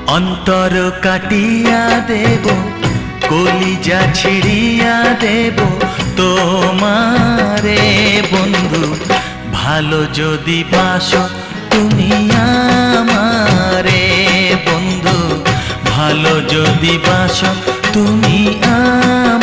অন্তর কাটিয়া দেব, কলিজা ছিড়িয়া দেব তোমারে বন্ধু। ভালো যদি বাসো তুমি আমারে বন্ধু, ভালো যদি বাসো তুমি আমারে।